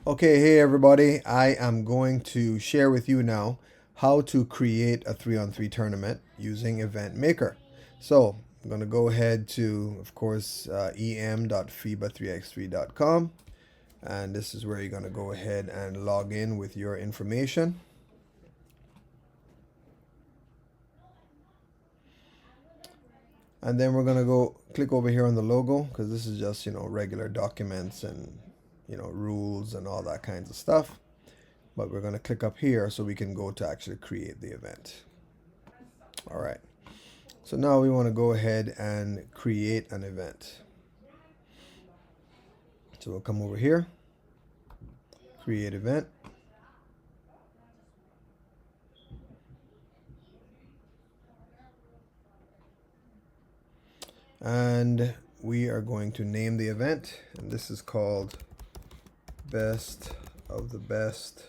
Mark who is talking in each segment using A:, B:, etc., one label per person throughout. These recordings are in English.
A: Okay, hey everybody. I am going to share with you now how to create a 3-on-3 tournament using Event Maker. So I'm going to go ahead to, of course, em.fiba3x3.com. And this is where you're going to go ahead and log in with your information. And then we're going to go click over here on the logo because this is just, regular documents and, rules and all that kinds of stuff. But we're going to click up here so we can go to actually create the event. All right. So now we want to go ahead and create an event. So we'll come over here, create event. And we are going to name the event, and this is called Best of the Best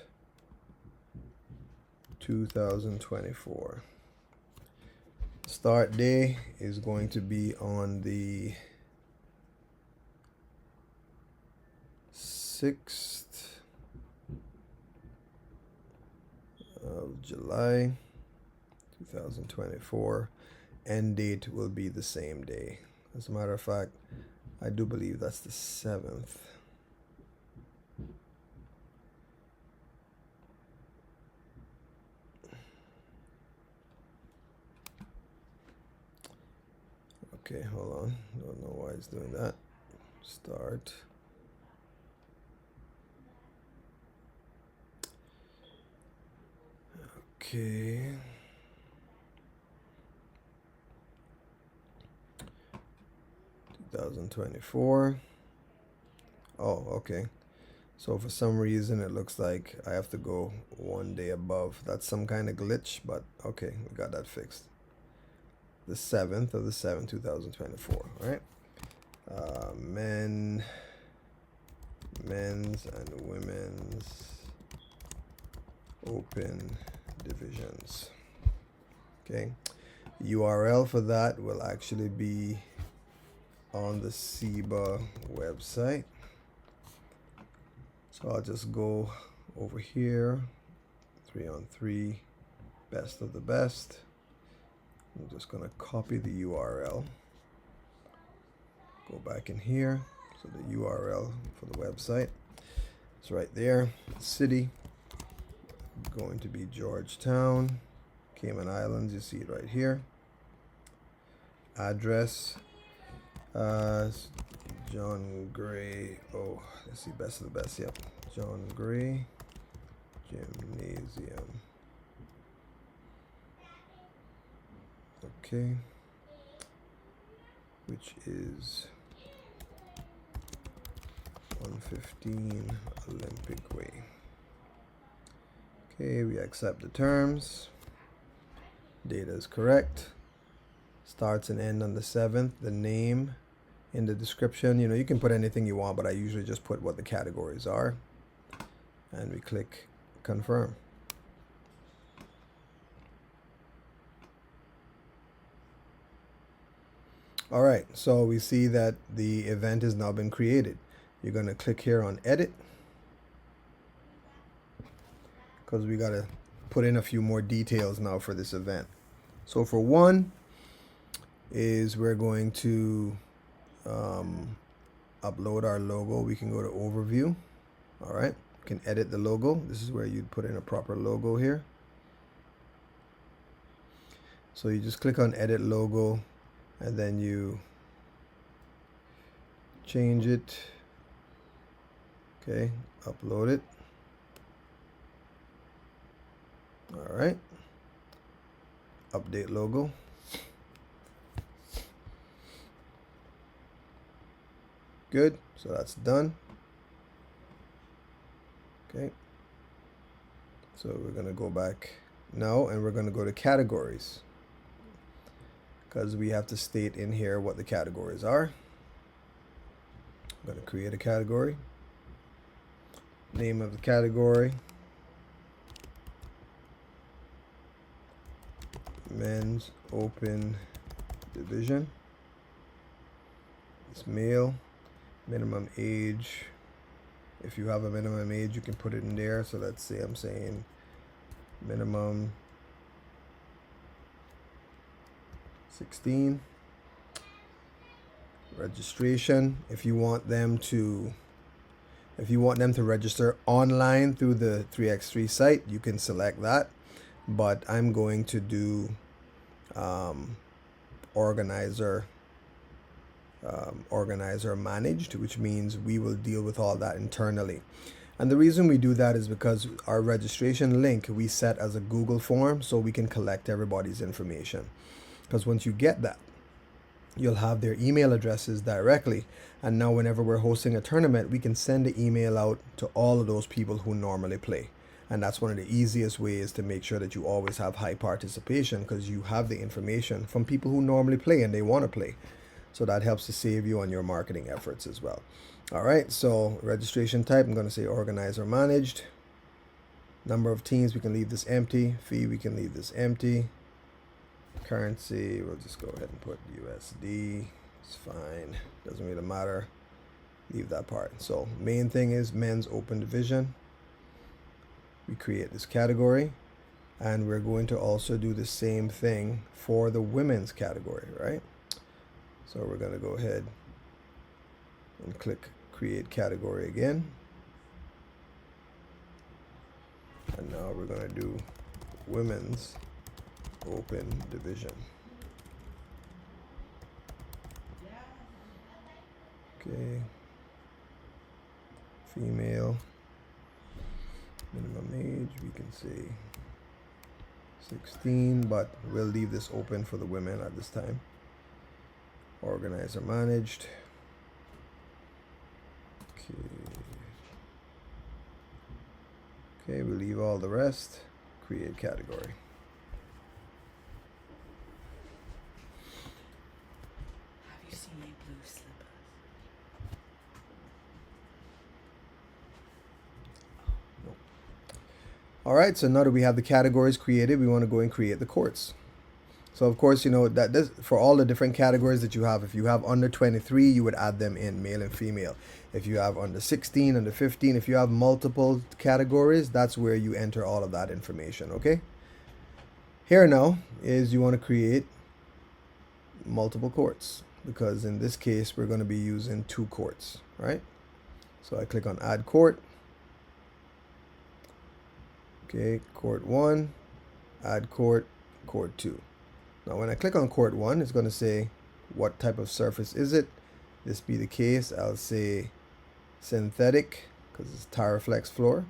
A: 2024. Start day is going to be on the 6th of July 2024. End date will be the same day. As a matter of fact, I do believe that's the 7th. Okay, hold on. Don't know why it's doing that. Start. Okay. Two 2024. Oh, okay. So for some reason it looks like I have to go one day above. That's some kind of glitch, but okay, we got that fixed. The 7th of the 7th, 2024. All right. Men's and women's open divisions. Okay. URL for that will actually be on the FIBA website. So I'll just go over here, 3-on-3, best of the best. I'm just gonna copy the URL. Go back in here. So the URL for the website is right there. City, going to be Georgetown, Cayman Islands, you see it right here. Address, John Gray, oh, let's see, best of the best, yep. John Gray Gymnasium. Okay. Which is 115 Olympic Way. Okay, we accept the terms. Data is correct. Starts and end on the 7th. The name in the description, you can put anything you want, but I usually just put what the categories are. And we click confirm. All right, so we see that the event has now been created. You're going to click here on edit because we got to put in a few more details now for this event. So for one is we're going to upload our logo. We can go to overview. All right, you can edit the logo. This is where you'd put in a proper logo here. So you just click on edit logo and then you change it. Okay, upload it. All right, update logo. Good, so that's done. Okay, so we're gonna go back now and we're gonna go to categories because we have to state in here what the categories are. I'm gonna create a category. Name of the category, men's open division. It's male. Minimum age If you have a minimum age, you can put it in there. So let's say I'm saying minimum 16. Registration, if you want them to register online through the 3x3 site, you can select that. But I'm going to do organizer managed, which means we will deal with all that internally. And the reason we do that is because our registration link we set as a Google form, so we can collect everybody's information. Because once you get that, you'll have their email addresses directly, and now whenever we're hosting a tournament, we can send the email out to all of those people who normally play. And that's one of the easiest ways to make sure that you always have high participation, because you have the information from people who normally play and they want to play. So that helps to save you on your marketing efforts as well. All right, so registration type, I'm going to say organizer managed. Number of teams, we can leave this empty. Fee, we can leave this empty. Currency, we'll just go ahead and put USD. It's fine, doesn't really matter. Leave that part. So main thing is men's open division. We create this category, and we're going to also do the same thing for the women's category, right? So we're going to go ahead and click create category again. And now we're going to do women's open division. Okay. Female. Minimum age, we can say 16, but we'll leave this open for the women at this time. Organizer managed. Okay, we'll leave all the rest. Create category.
B: Have you seen my blue slippers?
A: Nope. All right, so now that we have the categories created, we want to go and create the courts. So of course, you know that this, for all the different categories that you have, if you have under 23, you would add them in, male and female. If you have under 16, under 15, if you have multiple categories, that's where you enter all of that information, okay? Here now is you want to create multiple courts, because in this case, we're going to be using 2 courts, right? So I click on add court. Okay, court 1, add court, court 2. Now when I click on court 1, it's going to say what type of surface is it. This be the case, I'll say synthetic, because it's Tyraflex floor.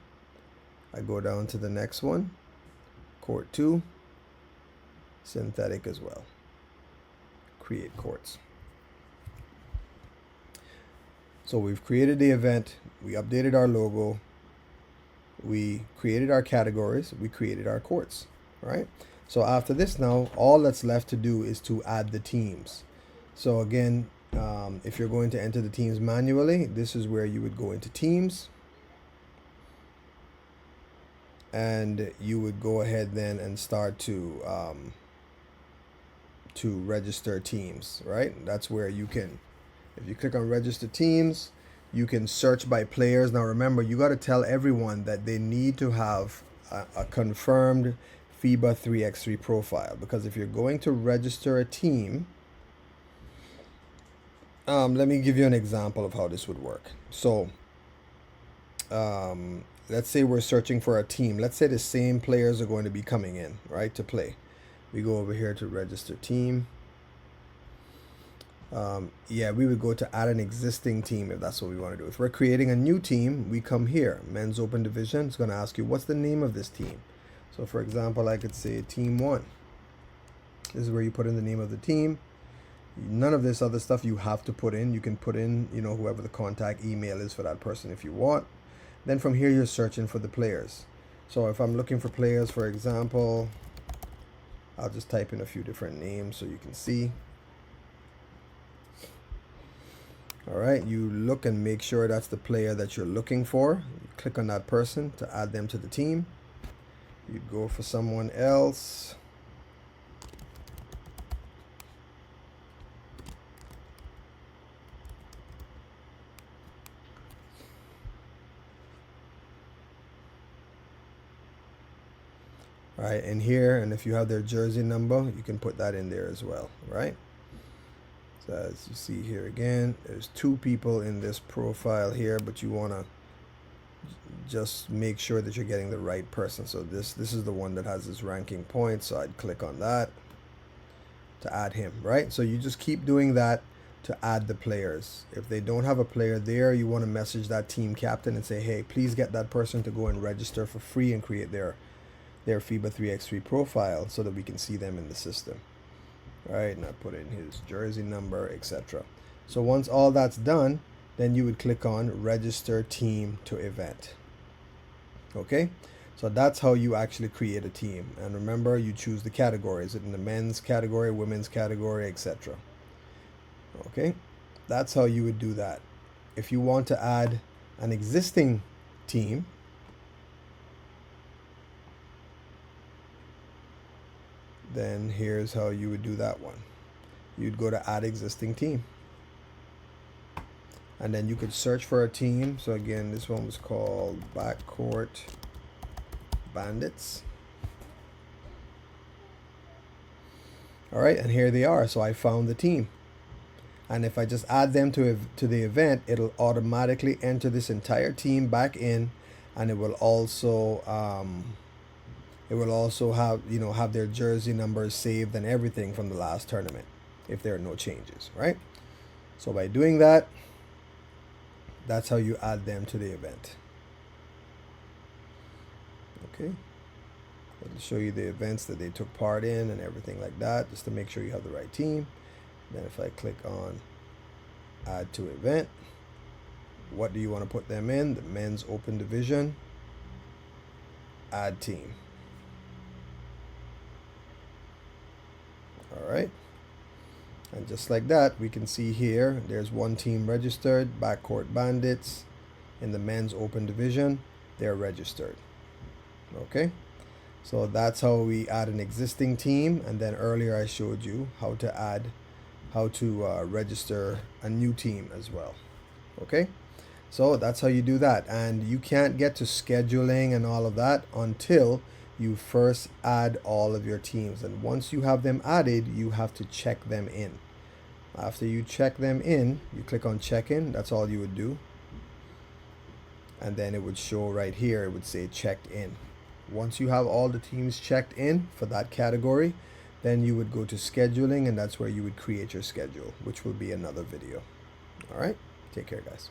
A: I go down to the next one, court 2, synthetic as well. Create courts. So we've created the event, we updated our logo, we created our categories, we created our courts, right? So after this now, all that's left to do is to add the teams. So again, if you're going to enter the teams manually, this is where you would go into teams. And you would go ahead then and start to register teams, right? That's where you can, if you click on register teams, you can search by players. Now remember, you got to tell everyone that they need to have a confirmed FIBA 3x3 profile, because if you're going to register a team, let me give you an example of how this would work. So let's say we're searching for a team. Let's say the same players are going to be coming in, right, to play. We go over here to register team. Yeah, we would go to add an existing team if that's what we want to do. If we're creating a new team, we come here, men's open division. It's going to ask you, what's the name of this team? So for example, I could say team 1. This is where you put in the name of the team. None of this other stuff you have to put in. You can put in, you know, whoever the contact email is for that person if you want. Then from here, you're searching for the players. So if I'm looking for players, for example, I'll just type in a few different names so you can see. All right, you look and make sure that's the player that you're looking for. You click on that person to add them to the team. You'd go for someone else. right? And here, and if you have their jersey number, you can put that in there as well, right? So as you see here again, there's 2 people in this profile here, but you want to just make sure that you're getting the right person. So this is the one that has this ranking point, so I'd click on that to add him, right? So you just keep doing that to add the players. If they don't have a player there, you want to message that team captain and say, hey, please get that person to go and register for free and create their FIBA 3x3 profile so that we can see them in the system. All right, and I put in his jersey number, etc. So once all that's done, then you would click on register team to event. Okay, so that's how you actually create a team. And remember, you choose the category. Is it in the men's category, women's category, etc. Okay, that's how you would do that. If you want to add an existing team, then here's how you would do that one. You'd go to add existing team. And then you could search for a team. So again, this one was called Backcourt Bandits. All right, and here they are. So I found the team. And if I just add them to the event, it'll automatically enter this entire team back in, and it will also have, you know, have their jersey numbers saved and everything from the last tournament if there are no changes, right? So by doing that, that's how you add them to the event. Okay, it'll show you the events that they took part in and everything like that, just to make sure you have the right team. Then if I click on add to event, what do you want to put them in? The men's open division, add team. All right, and just like that, we can see here there's one team registered, Backcourt Bandits. In the men's open division, they're registered. Okay, so that's how we add an existing team. And then earlier I showed you how to register a new team as well. Okay, so that's how you do that. And you can't get to scheduling and all of that until you first add all of your teams. And once you have them added, you have to check them in. After you check them in, you click on check in. That's all you would do. And then it would show right here, it would say checked in. Once you have all the teams checked in for that category, then you would go to scheduling, and that's where you would create your schedule, which will be another video. All right, take care, guys.